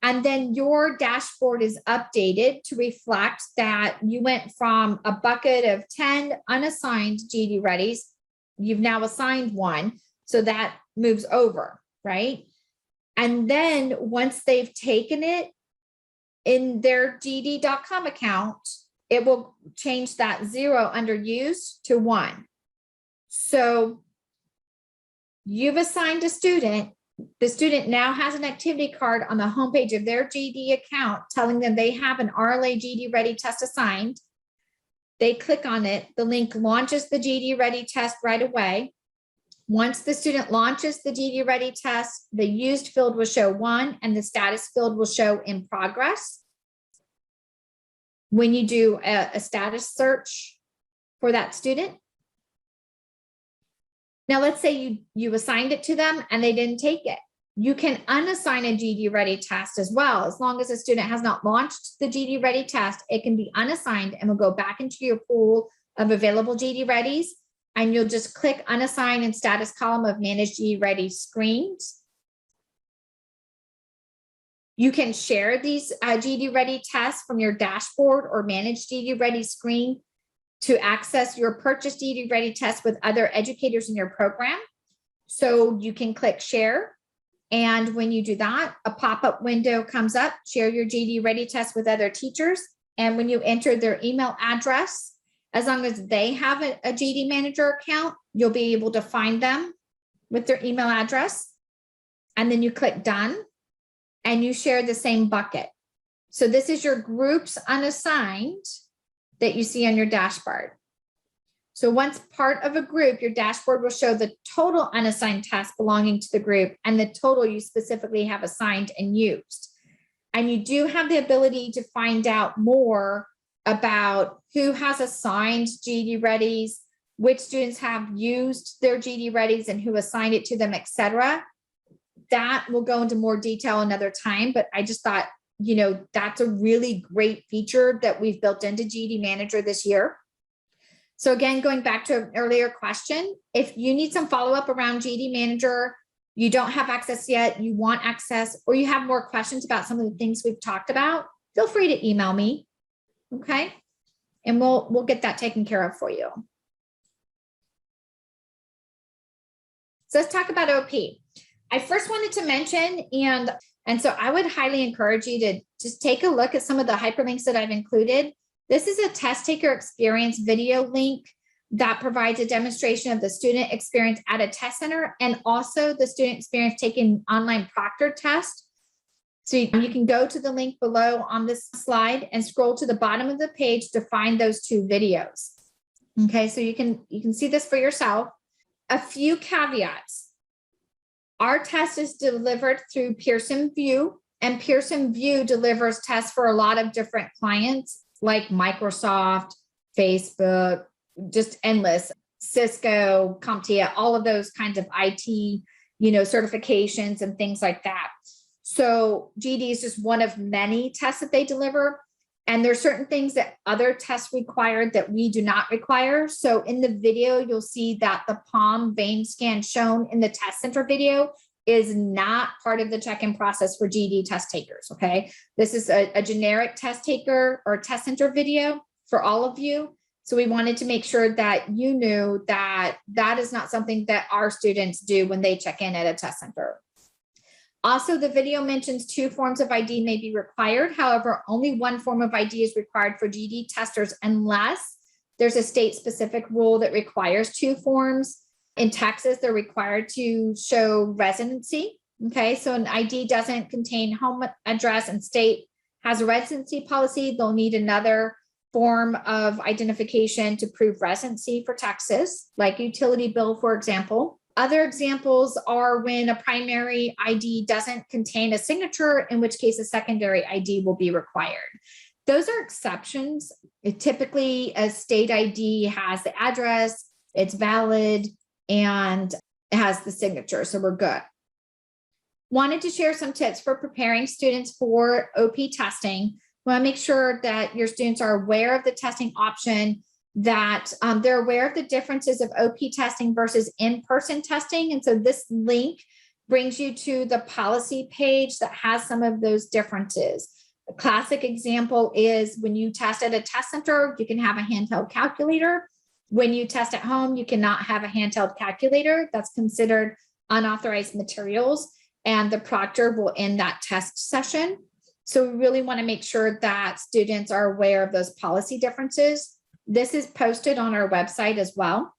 And then your dashboard is updated to reflect that you went from a bucket of 10 unassigned GED Readies. You've now assigned one. So that moves over, right? And then once they've taken it in their GED.com account, it will change that 0 under used to 1. So you've assigned a student. The student now has an activity card on the homepage of their GED account telling them they have an RLA GED Ready test assigned. They click on it. The link launches the GED Ready test right away. Once the student launches the GED Ready test, the used field will show 1 and the status field will show in progress. When you do a status search for that student. Now, let's say you assigned it to them and they didn't take it. You can unassign a GED Ready test as well. As long as a student has not launched the GED Ready test, it can be unassigned and will go back into your pool of available GED Readies. And you'll just click unassign in status column of manage GED Ready screens. You can share these GED Ready tests from your dashboard or manage GED Ready screen to access your purchased GED Ready tests with other educators in your program. So you can click share. And when you do that, a pop-up window comes up, share your GED Ready test with other teachers. And when you enter their email address, as long as they have a GED Manager account, you'll be able to find them with their email address. And then you click done and you share the same bucket. So this is your groups unassigned that you see on your dashboard. So once part of a group, your dashboard will show the total unassigned tasks belonging to the group and the total you specifically have assigned and used. And you do have the ability to find out more about who has assigned GED Readies, which students have used their GED Readies and who assigned it to them, etc. That will go into more detail another time, but I just thought, you know, that's a really great feature that we've built into GED Manager this year. So again, going back to an earlier question, if you need some follow-up around GED Manager, you don't have access yet, you want access, or you have more questions about some of the things we've talked about, feel free to email me, okay? And we'll get that taken care of for you. So let's talk about OP. I first wanted to mention, and so I would highly encourage you to just take a look at some of the hyperlinks that I've included. This is a test taker experience video link that provides a demonstration of the student experience at a test center and also the student experience taking online Proctored test. So you can go to the link below on this slide and scroll to the bottom of the page to find those 2 videos. Okay, so you can see this for yourself. A few caveats. Our test is delivered through Pearson VUE, and Pearson VUE delivers tests for a lot of different clients like Microsoft, Facebook, just endless, Cisco, CompTIA, all of those kinds of IT, certifications and things like that. So GED is just one of many tests that they deliver. And there's certain things that other tests require that we do not require. So in the video, you'll see that the palm vein scan shown in the test center video is not part of the check-in process for GED test takers, okay? This is a generic test taker or test center video for all of you. So we wanted to make sure that you knew that that is not something that our students do when they check in at a test center. Also, the video mentions 2 forms of ID may be required. However, only 1 form of ID is required for GED testers unless there's a state-specific rule that requires 2 forms. In Texas, they're required to show residency. Okay, so an ID doesn't contain home address and state has a residency policy. They'll need another form of identification to prove residency for Texas, like utility bill, for example. Other examples are when a primary ID doesn't contain a signature, in which case a secondary ID will be required. Those are exceptions. Typically, a state ID has the address, it's valid, and it has the signature, so we're good. Wanted to share some tips for preparing students for OP testing. We want to make sure that your students are aware of the testing option, that they're aware of the differences of OP testing versus in-person testing. And so this link brings you to the policy page that has some of those differences. A classic example is when you test at a test center, you can have a handheld calculator. When you test at home, you cannot have a handheld calculator. That's considered unauthorized materials, and the proctor will end that test session. So we really want to make sure that students are aware of those policy differences. This is posted on our website as well.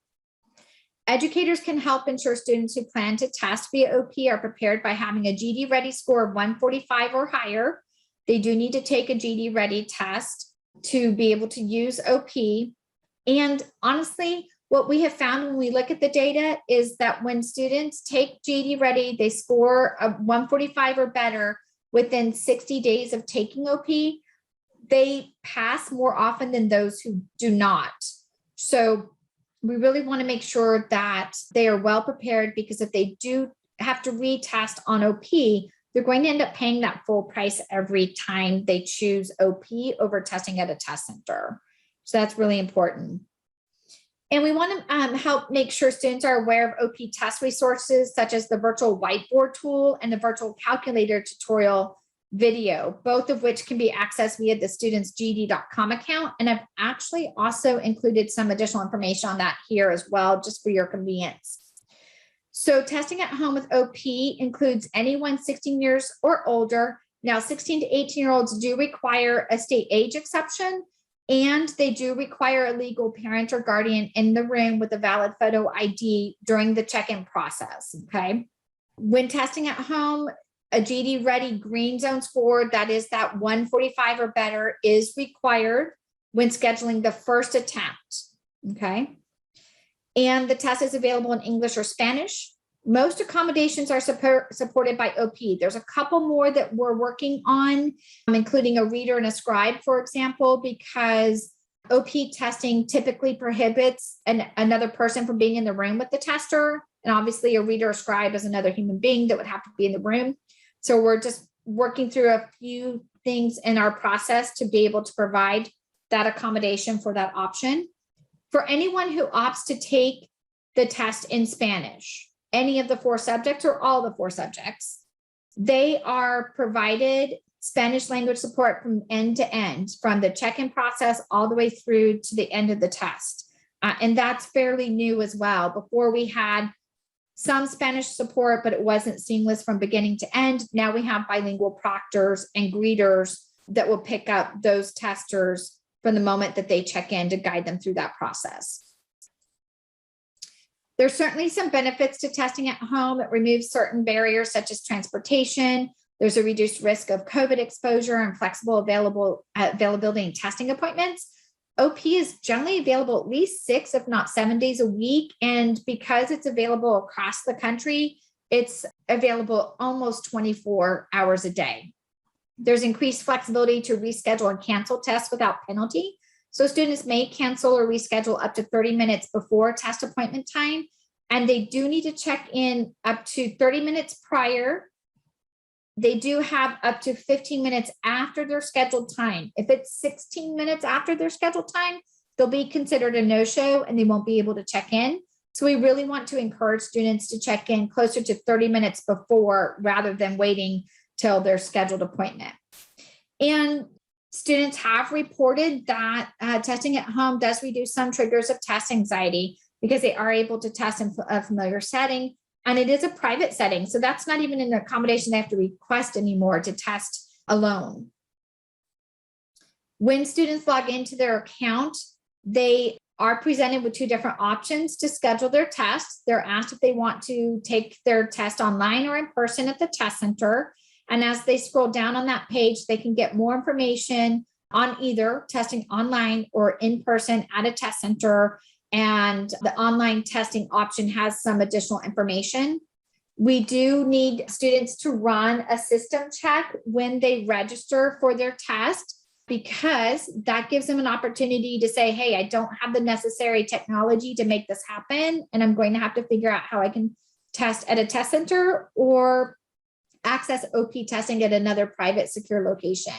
Educators can help ensure students who plan to test via OP are prepared by having a GED Ready score of 145 or higher. They do need to take a GED Ready test to be able to use OP. And honestly, what we have found when we look at the data is that when students take GED Ready, they score a 145 or better within 60 days of taking OP. They pass more often than those who do not. So we really want to make sure that they are well prepared, because if they do have to retest on OP, they're going to end up paying that full price every time they choose OP over testing at a test center. So that's really important. And we want to help make sure students are aware of OP test resources, such as the virtual whiteboard tool and the virtual calculator tutorial video, both of which can be accessed via the student's GED.com account. And I've actually also included some additional information on that here as well, just for your convenience. So testing at home with OP includes anyone 16 years or older. Now, 16 to 18-year-olds do require a state age exception, and they do require a legal parent or guardian in the room with a valid photo ID during the check-in process, okay? When testing at home, a GED Ready green zone score, that is that 145 or better, is required when scheduling the first attempt, okay? And the test is available in English or Spanish. Most accommodations are supported by OP. There's a couple more that we're working on, including a reader and a scribe, for example, because OP testing typically prohibits another person from being in the room with the tester. And obviously a reader or scribe is another human being that would have to be in the room. So we're just working through a few things in our process to be able to provide that accommodation for that option. For anyone who opts to take the test in Spanish, any of the 4 subjects or all the 4 subjects, they are provided Spanish language support from end to end, from the check-in process all the way through to the end of the test. And that's fairly new as well. Before we had some Spanish support, but it wasn't seamless from beginning to end. Now we have bilingual proctors and greeters that will pick up those testers from the moment that they check in to guide them through that process. There's certainly some benefits to testing at home. It removes certain barriers such as transportation. There's a reduced risk of COVID exposure and flexible availability and testing appointments. OP is generally available at least 6, if not 7 days a week. And because it's available across the country, it's available almost 24 hours a day. There's increased flexibility to reschedule and cancel tests without penalty. So students may cancel or reschedule up to 30 minutes before test appointment time. And they do need to check in up to 30 minutes prior. They do have up to 15 minutes after their scheduled time. If it's 16 minutes after their scheduled time, they'll be considered a no-show and they won't be able to check in. So we really want to encourage students to check in closer to 30 minutes before rather than waiting till their scheduled appointment. And students have reported that testing at home does reduce some triggers of test anxiety because they are able to test in a familiar setting. And it is a private setting. So that's not even an accommodation they have to request anymore to test alone. When students log into their account, they are presented with 2 different options to schedule their tests. They're asked if they want to take their test online or in person at the test center. And as they scroll down on that page, they can get more information on either testing online or in person at a test center. And the online testing option has some additional information. We do need students to run a system check when they register for their test, because that gives them an opportunity to say, hey, I don't have the necessary technology to make this happen, and I'm going to have to figure out how I can test at a test center or access OP testing at another private secure location.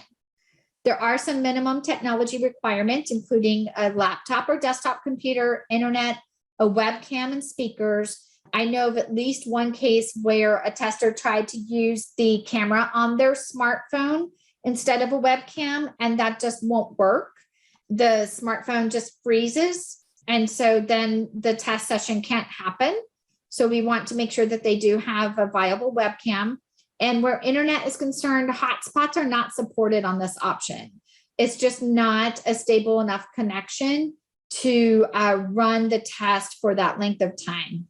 There are some minimum technology requirements, including a laptop or desktop computer, internet, a webcam, and speakers. I know of at least one case where a tester tried to use the camera on their smartphone instead of a webcam, and that just won't work. The smartphone just freezes, and so then the test session can't happen. So we want to make sure that they do have a viable webcam. And where internet is concerned, hotspots are not supported on this option. It's just not a stable enough connection to run the test for that length of time.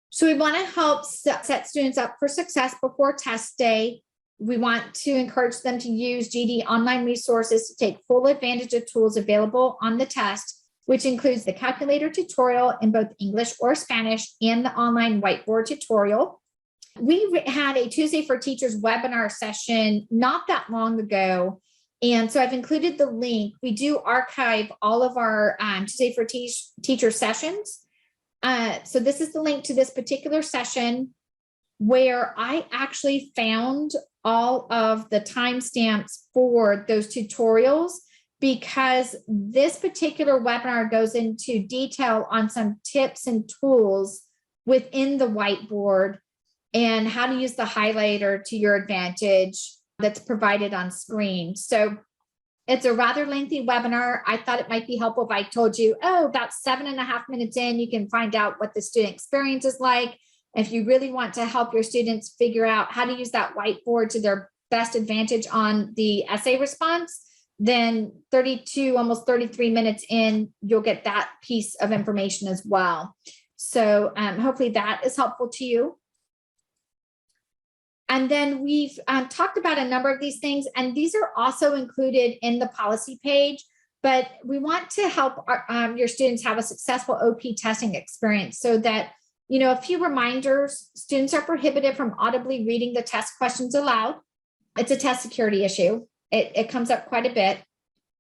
So we want to help set students up for success before test day. We want to encourage them to use GED online resources to take full advantage of tools available on the test, which includes the calculator tutorial in both English or Spanish and the online whiteboard tutorial. We had a Tuesday for Teachers webinar session not that long ago. And so I've included the link. We do archive all of our Tuesday for Teacher sessions. So this is the link to this particular session where I actually found all of the timestamps for those tutorials, because this particular webinar goes into detail on some tips and tools within the whiteboard and how to use the highlighter to your advantage that's provided on screen. So it's a rather lengthy webinar. I thought it might be helpful if I told you, oh, about 7.5 minutes in, you can find out what the student experience is like. If you really want to help your students figure out how to use that whiteboard to their best advantage on the essay response, then 32, almost 33 minutes in, you'll get that piece of information as well. So hopefully that is helpful to you. And then we've talked about a number of these things, and these are also included in the policy page, but we want to help your students have a successful OP testing experience so that, you know, a few reminders: students are prohibited from audibly reading the test questions aloud. It's a test security issue. It comes up quite a bit.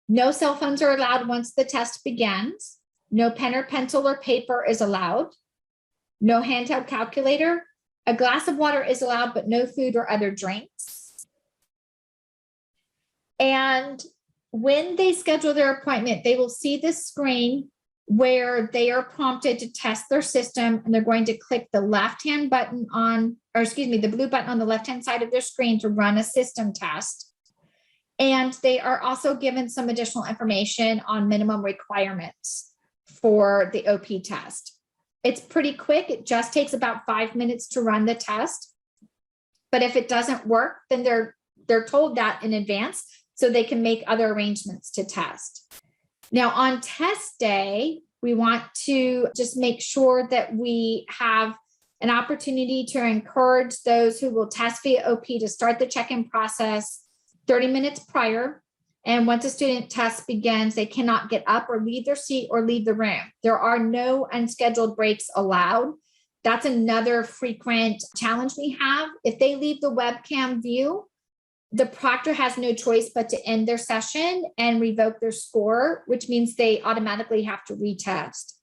No cell phones are allowed once the test begins. No pen or pencil or paper is allowed. No handheld calculator. A glass of water is allowed, but no food or other drinks. And when they schedule their appointment, they will see this screen where they are prompted to test their system, and they're going to click the left-hand button on, or excuse me, the blue button on the left-hand side of their screen to run a system test. And they are also given some additional information on minimum requirements for the OP test. It's pretty quick. It just takes about 5 minutes to run the test. But if it doesn't work, then they're told that in advance so they can make other arrangements to test. Now on test day, we want to just make sure that we have an opportunity to encourage those who will test via OP to start the check-in process 30 minutes prior. And once a student test begins, they cannot get up or leave their seat or leave the room. There are no unscheduled breaks allowed. That's another frequent challenge we have. If they leave the webcam view, the proctor has no choice but to end their session and revoke their score, which means they automatically have to retest.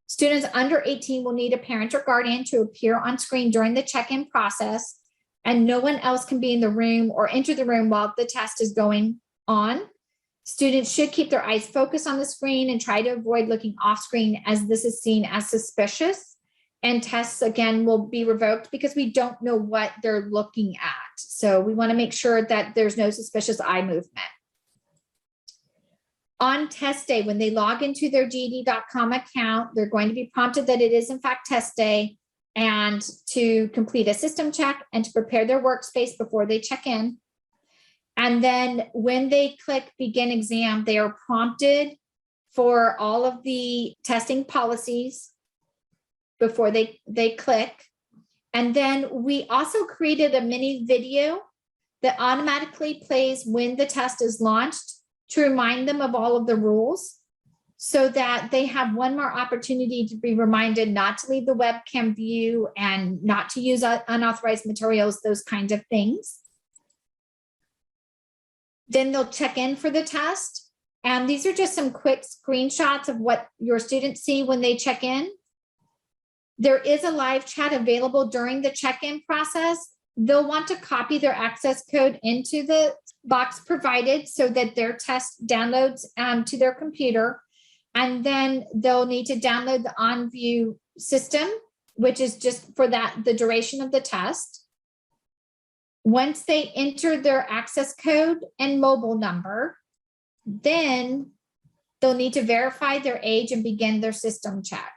Students under 18 will need a parent or guardian to appear on screen during the check-in process, and no one else can be in the room or enter the room while the test is going on. Students should keep their eyes focused on the screen and try to avoid looking off screen, as this is seen as suspicious. And tests, again, will be revoked because we don't know what they're looking at. So we want to make sure that there's no suspicious eye movement. On test day, when they log into their GED.com account, they're going to be prompted that it is in fact test day and to complete a system check and to prepare their workspace before they check in. And then when they click begin exam, they are prompted for all of the testing policies before they click. And then we also created a mini video that automatically plays when the test is launched to remind them of all of the rules, so that they have one more opportunity to be reminded not to leave the webcam view and not to use unauthorized materials, those kinds of things. Then they'll check in for the test. And these are just some quick screenshots of what your students see when they check in. There is a live chat available during the check-in process. They'll want to copy their access code into the box provided so that their test downloads to their computer. And then they'll need to download the OnView system, which is just for the duration of the test. Once they enter their access code and mobile number, then they'll need to verify their age and begin their system check.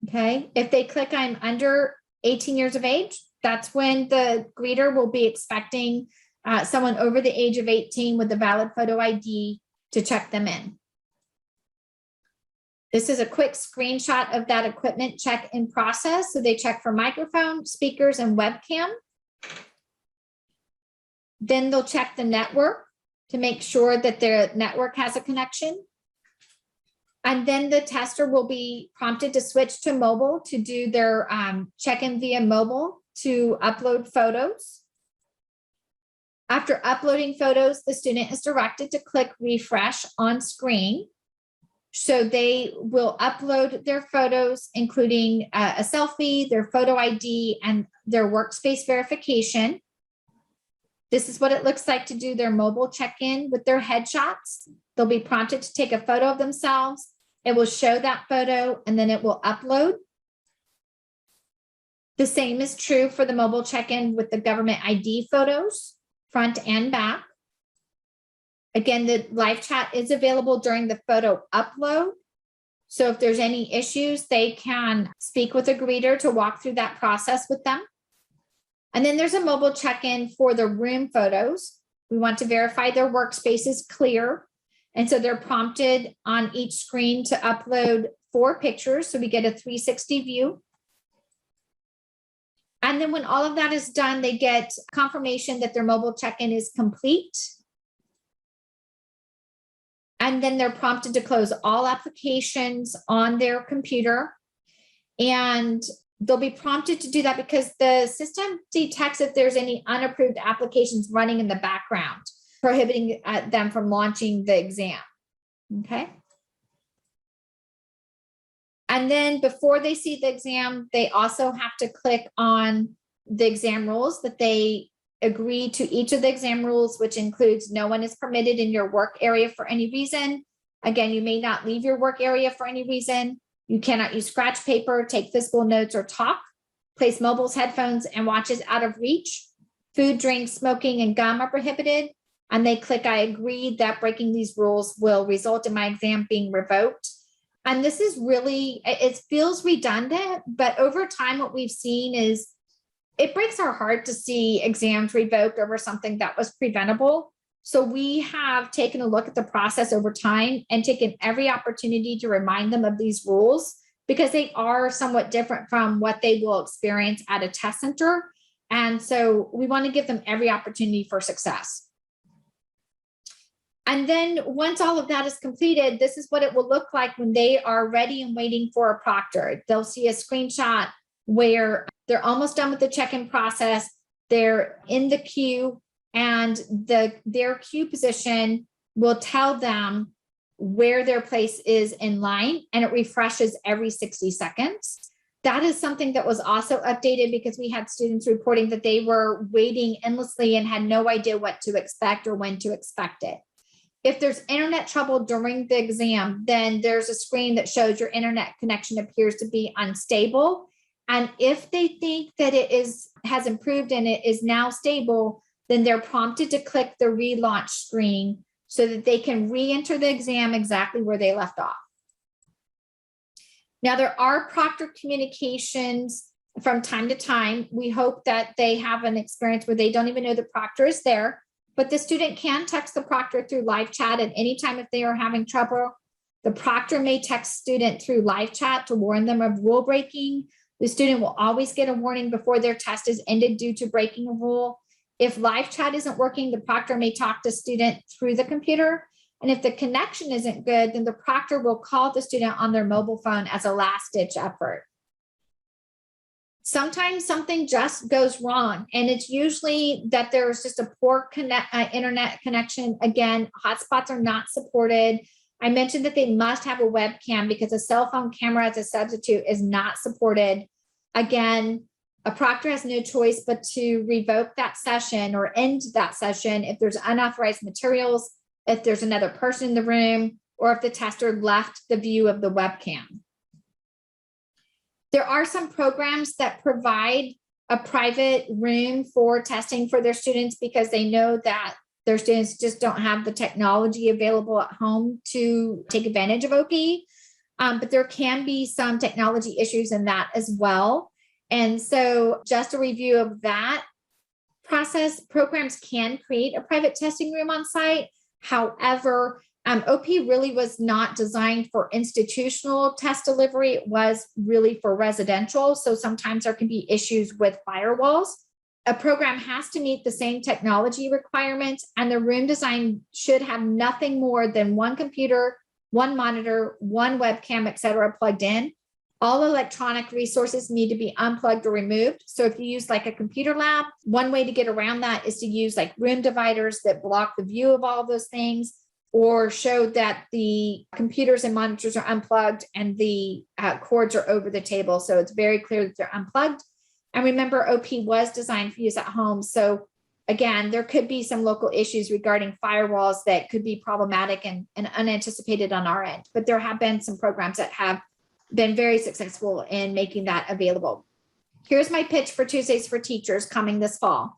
Okay, if they click I'm under 18 years of age, that's when the greeter will be expecting someone over the age of 18 with a valid photo ID to check them in. This is a quick screenshot of that equipment check in process. So they check for microphone, speakers, and webcam. Then they'll check the network to make sure that their network has a connection. And then the tester will be prompted to switch to mobile to do their check-in via mobile to upload photos. After uploading photos, the student is directed to click refresh on screen. So they will upload their photos, including a selfie, their photo ID, and their workspace verification. This is what it looks like to do their mobile check-in with their headshots. They'll be prompted to take a photo of themselves. It will show that photo and then it will upload. The same is true for the mobile check-in with the government ID photos, front and back. Again, the live chat is available during the photo upload. So if there's any issues, they can speak with a greeter to walk through that process with them. And then there's a mobile check-in for the room photos. We want to verify their workspace is clear. And so they're prompted on each screen to upload 4 pictures. So we get a 360 view. And then when all of that is done, they get confirmation that their mobile check-in is complete. And then they're prompted to close all applications on their computer. And they'll be prompted to do that because the system detects if there's any unapproved applications running in the background, prohibiting them from launching the exam. Okay. And then before they see the exam, they also have to click on the exam rules, that they agree to each of the exam rules, which includes no one is permitted in your work area for any reason. Again, you may not leave your work area for any reason. You cannot use scratch paper, take physical notes, or talk. Place mobiles, headphones, and watches out of reach. Food, drinks, smoking, and gum are prohibited. And they click I agree that breaking these rules will result in my exam being revoked. And this is really, it feels redundant, but over time, what we've seen is it breaks our heart to see exams revoked over something that was preventable. So we have taken a look at the process over time and taken every opportunity to remind them of these rules because they are somewhat different from what they will experience at a test center. And so we want to give them every opportunity for success. And then once all of that is completed, this is what it will look like when they are ready and waiting for a proctor. They'll see a screenshot where they're almost done with the check-in process. They're in the queue, and their queue position will tell them where their place is in line, and it refreshes every 60 seconds. That is something that was also updated because we had students reporting that they were waiting endlessly and had no idea what to expect or when to expect it. If there's internet trouble during the exam, then there's a screen that shows your internet connection appears to be unstable. And if they think that it has improved and it is now stable, then they're prompted to click the relaunch screen so that they can re-enter the exam exactly where they left off. Now, there are proctor communications from time to time. We hope that they have an experience where they don't even know the proctor is there, but the student can text the proctor through live chat at any time if they are having trouble. The proctor may text student through live chat to warn them of rule breaking. The student will always get a warning before their test is ended due to breaking a rule. If live chat isn't working, the proctor may talk to student through the computer. And if the connection isn't good, then the proctor will call the student on their mobile phone as a last-ditch effort. Sometimes something just goes wrong, and it's usually that there's just a poor internet connection. Again, hotspots are not supported. I mentioned that they must have a webcam because a cell phone camera as a substitute is not supported. Again, a proctor has no choice but to revoke that session or end that session if there's unauthorized materials, if there's another person in the room, or if the tester left the view of the webcam. There are some programs that provide a private room for testing for their students because they know that their students just don't have the technology available at home to take advantage of OP. But there can be some technology issues in that as well. And so just a review of that process, programs can create a private testing room on site. However, OP really was not designed for institutional test delivery. It was really for residential. So sometimes there can be issues with firewalls. A program has to meet the same technology requirements, and the room design should have nothing more than one computer, one monitor, one webcam, et cetera, plugged in. All electronic resources need to be unplugged or removed. So if you use like a computer lab, one way to get around that is to use like room dividers that block the view of all those things, or show that the computers and monitors are unplugged and the cords are over the table. So it's very clear that they're unplugged. And remember, OP was designed for use at home. So again, there could be some local issues regarding firewalls that could be problematic and unanticipated on our end. But there have been some programs that have been very successful in making that available. Here's my pitch for Tuesdays for Teachers coming this fall.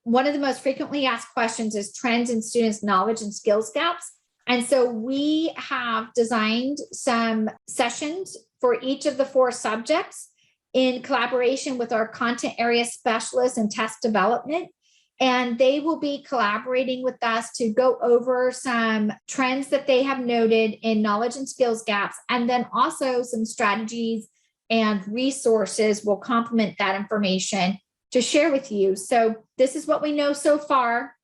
One of the most frequently asked questions is trends in students' knowledge and skills gaps. And so we have designed some sessions for each of the 4 subjects in collaboration with our content area specialists and test development. And they will be collaborating with us to go over some trends that they have noted in knowledge and skills gaps, and then also some strategies and resources will complement that information to share with you. So this is what we know so far.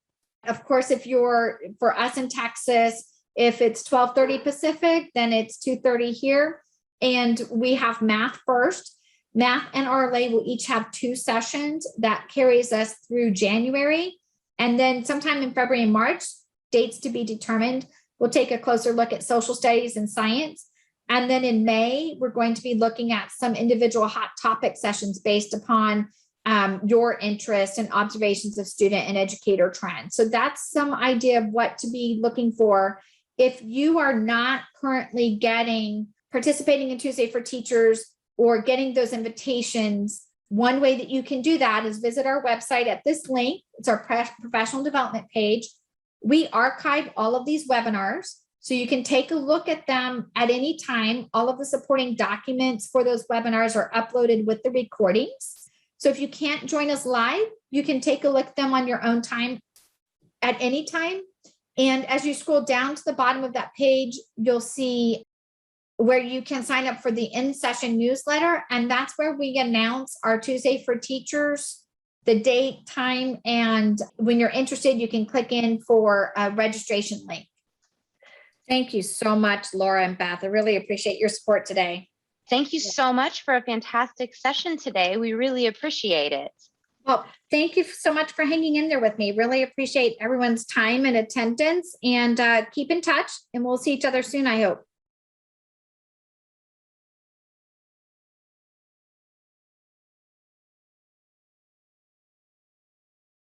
Of course, if you're, for us in Texas, if it's 12:30 Pacific, then it's 2:30 here. And we have math first. Math and RLA will each have 2 sessions that carries us through January. And then sometime in February and March, dates to be determined, we'll take a closer look at social studies and science. And then in May, we're going to be looking at some individual hot topic sessions based upon your interest and observations of student and educator trends. So that's some idea of what to be looking for. If you are not currently participating in Tuesday for Teachers or getting those invitations, one way that you can do that is visit our website at this link. It's our professional development page. We archive all of these webinars, so you can take a look at them at any time. All of the supporting documents for those webinars are uploaded with the recordings. So if you can't join us live, you can take a look at them on your own time at any time. And as you scroll down to the bottom of that page, you'll see where you can sign up for the in-session newsletter. And that's where we announce our Tuesday for Teachers, the date, time, and when you're interested, you can click in for a registration link. Thank you so much, Laura and Beth. I really appreciate your support today. Thank you so much for a fantastic session today. We really appreciate it. Well, thank you so much for hanging in there with me. Really appreciate everyone's time and attendance, and keep in touch, and we'll see each other soon, I hope.